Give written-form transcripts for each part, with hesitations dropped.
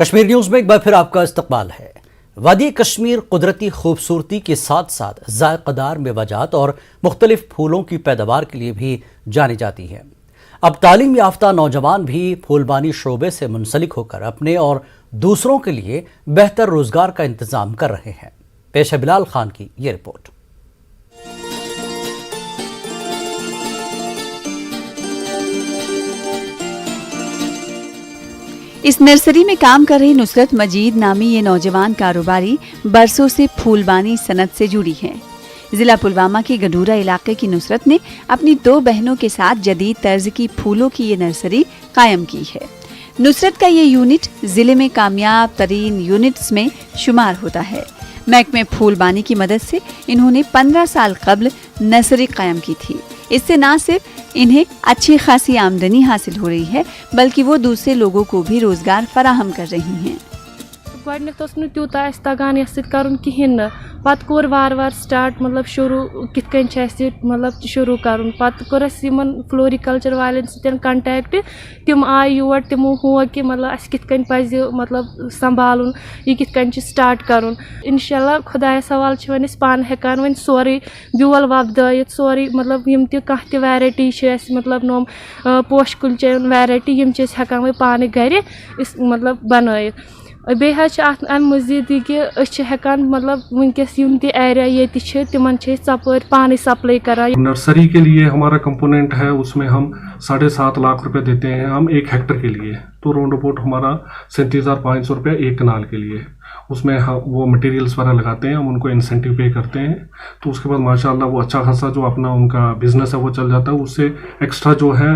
Kashmir news میں ایک بار پھر آپ کا استقبال ہے۔ وادی کشمیر قدرتی خوبصورتی کے ساتھ ساتھ ذائقہ دار میوجات اور مختلف پھولوں کی پیداوار کے لیے بھی جانی جاتی ہے۔ اب تعلیم یافتہ نوجوان بھی پھولبانی شعبے سے منسلک ہو کر اپنے اور دوسروں کے لیے بہتر روزگار کا انتظام کر رہے ہیں۔ پیش ہے بلال خان کی یہ رپورٹ۔ اس نرسری میں کام کر رہی نصرت مجید نامی یہ نوجوان کاروباری برسوں سے پھولبانی صنعت سے جڑی ہے۔ ضلع پلوامہ کے گڈورہ علاقے کی نصرت نے اپنی 2 بہنوں کے ساتھ جدید طرز کی پھولوں کی یہ نرسری قائم کی ہے۔ نصرت کا یہ یونٹ ضلع میں کامیاب ترین یونٹس میں شمار ہوتا ہے۔ محکمہ پھولبانی کی مدد سے انہوں نے 15 سال قبل نرسری قائم کی تھی۔ اس سے نہ صرف انہیں اچھی خاصی آمدنی حاصل ہو رہی ہے بلکہ وہ دوسرے لوگوں کو بھی روزگار فراہم کر رہی ہیں۔ گۄڈنیٚتھ اوس نہٕ تیوٗتاہ اَسہِ تگان یَتھ سۭتۍ کَرُن کِہیٖنۍ نہٕ پَتہٕ کوٚر وارٕ وارٕ سٹاٹ شروٗع کِتھ کٔنۍ چھِ اَسہِ شروٗع کَرُن پَتہٕ کوٚر اَسہِ یِمن فلورِکَلچر والٮ۪ن سۭتۍ کَنٹیکٹ تِم آے یور تِمو ہوو کہِ اَسہِ کِتھ کٔنۍ پَزِ سنبھالُن یہِ کِتھ کٔنۍ چھُ سٹاٹ کَرُن۔ اِنشاء اللہ خۄدایَس حوالہٕ چھِ وۄنۍ أسۍ پانہٕ ہٮ۪کان وۄنۍ سورُے بیول وۄپدٲیِتھ سورُے یِم تہِ کانٛہہ تہِ ویرایٹی چھِ اَسہِ نوٚم پوشہٕ کُلچَن ویرایٹی یِم چھِ أسۍ ہٮ۪کان وۄنۍ پانہٕ گرِ بنٲیِتھ۔ بیٚیہِ حظ چھِ اَتھ اَمہِ مٔزیٖد یہِ کہِ أسۍ چھِ ہٮ۪کان وٕنکٮ۪س یِم تہِ ایریا ییٚتہِ چھِ تِمن چھِ أسۍ ژۄپٲرۍ پانَے سپلائی کران۔ نرسری کے لیے ہمارا کمپوننٹ ہے، اس میں ہم 7.5 لاکھ روپے دیتے ہیں ہم 1 ہیکٹر کے لیے، تو راؤنڈ اباؤٹ ہمارا 37,500 روپے 1 کنال کے لیے۔ اس میں وہ مٹیریلس وغیرہ لگاتے ہیں، ہم ان کو انسینٹیو پے کرتے ہیں، تو اس کے بعد ماشاءاللہ وہ اچھا خاصا جو اپنا ان کا بزنس ہے وہ چل جاتا ہے۔ اس سے ایکسٹرا جو ہے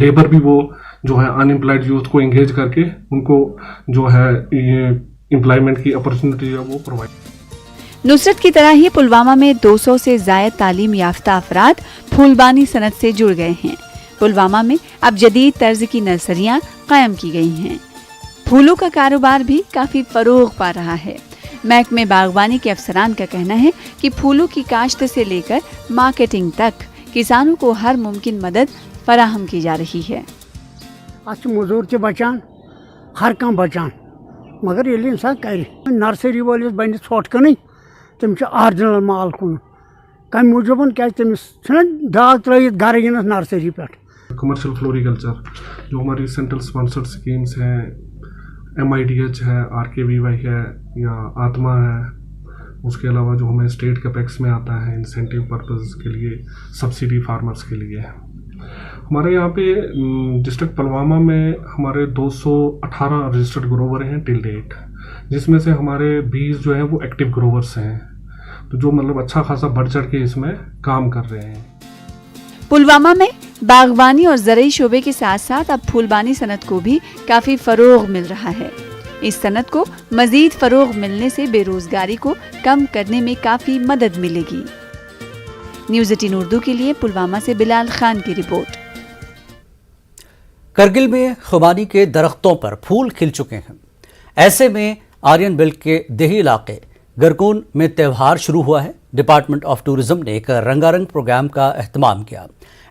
لیبر بھی وہ جو ہے ان امپلائڈ یوتھ کو انگیج کر کے ان کو جو ہے یہ امپلائمنٹ کی اپرچونٹی ہے وہ پرووائڈ۔ نصرت کی طرح ہی پلوامہ میں 200 سے زائد تعلیم یافتہ افراد پھولبانی صنعت سے جڑ گئے ہیں۔ پلوامہ میں اب جدید طرز کی نرسریاں قائم کی گئی ہیں۔ پھولوں کا کاروبار بھی کافی فروغ پا رہا ہے۔ محکمہ باغبانی کے افسران کا کہنا ہے کہ پھولوں کی کاشت سے لے کر مارکیٹنگ تک کسانوں کو ہر ممکن مدد فراہم کی جا رہی ہے۔ مزور تہ بچان ہر کم بچان مگر ییٚلہِ انسان کر نرسری وٲلِس بنہِ ژھۄٹھ کٕنٕنۍ تِم چھِ آرجنل مال کُن کمہِ موٗجوٗبن کیازِ تٔمِس چھُنہ داغ ترٲیِتھ گرٕ یِنس نرسری پٮ۪ٹھ۔ کمرشل فلوریکلچر جو ہماری سینٹرل اسپانسرڈ اسکیمس ہیں، MIDH ہے، RKVY ہے یا آتما ہے، اس کے علاوہ جو ہمیں اسٹیٹ کیپیکس میں آتا ہے انسینٹیو پرپز کے لیے سبسڈی فارمرز کے لیے۔ ہمارے یہاں پہ ڈسٹرکٹ پلوامہ میں ہمارے 218 رجسٹرڈ گروور ہیں ٹل ڈیٹ، جس میں سے ہمارے 20 جو ہیں وہ ایکٹیو گروورس ہیں، تو جو اچھا خاصا بڑھ چڑھ کے اس میں کام کر رہے ہیں۔ پلوامہ میں باغبانی اور زرعی شعبے کے ساتھ ساتھ اب پھولبانی صنعت کو بھی کافی فروغ مل رہا ہے۔ اس صنعت کو مزید فروغ ملنے سے بے روزگاری کو کم کرنے میں کافی مدد ملے گی۔ نیوز 18 اردو کے لیے پلوامہ سے بلال خان کی رپورٹ۔ کرگل میں خوبانی کے درختوں پر پھول کھل چکے ہیں۔ ایسے میں آرین بیلٹ کے دیہی علاقے گرکون میں تہوار شروع ہوا ہے۔ ڈپارٹمنٹ آف ٹورزم نے ایک رنگا رنگ پروگرام کا اہتمام کیا۔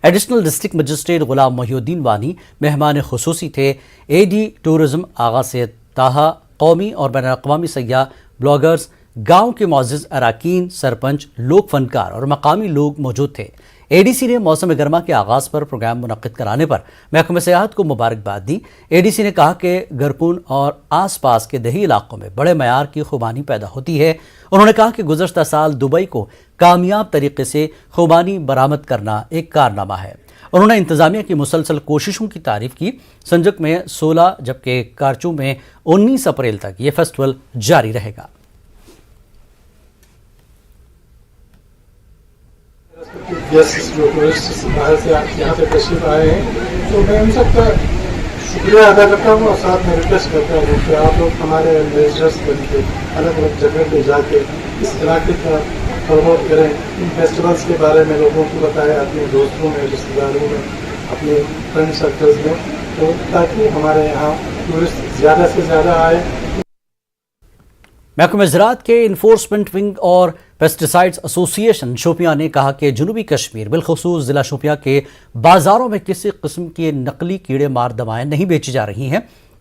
Additional district magistrate Ghulam Mohi الدین وانی مہمان خصوصی تھے۔ AD ٹورزم آغا سید طاہا، قومی اور بین الاقوامی سیاح، بلاگرز، گاؤں کے معزز اراکین، سرپنچ، لوک فنکار اور مقامی لوگ موجود تھے۔ ADC نے موسم گرما کے آغاز پر پروگرام منعقد کرانے پر محکمہ سیاحت کو مبارکباد دی۔ ADC نے کہا کہ گرکون اور آس پاس کے دیہی علاقوں میں بڑے معیار کی خوبانی پیدا ہوتی ہے۔ انہوں نے کہا کہ گزشتہ سال دبئی کو کامیاب طریقے سے خوبانی برآمد کرنا ایک کارنامہ ہے۔ انہوں نے انتظامیہ کی مسلسل کوششوں کی تعریف کی۔ سنجک میں 16 جبکہ کارچو میں 19 اپریل تک یہ فیسٹیول جاری رہے گا۔ گیسٹ جو ٹورسٹ باہر سے یہاں پہ تشریف آئے ہیں، تو میں ان سب کا شکریہ ادا کرتا ہوں اور ساتھ میں ریکویسٹ کرتا ہوں کہ آپ لوگ ہمارے ایمبیسڈرس بن کے الگ الگ جگہ پہ جا کے اس علاقے کا پروموٹ کریں، ان فیسٹیولس کے بارے میں لوگوں کو بتائیں، اپنے دوستوں میں، رشتہ داروں میں، اپنے فرینڈ سرکلز میں، تو تاکہ ہمارے یہاں ٹورسٹ زیادہ سے زیادہ آئے۔ محکمہ زراعت کے انفورسمنٹ ونگ اور پیسٹیسائڈز ایسوسی ایشن شوپیاں نے کہا کہ جنوبی کشمیر بالخصوص ضلع شوپیاں کے بازاروں میں کسی قسم کی نقلی کیڑے مار دوائیں نہیں بیچی جا رہی ہیں۔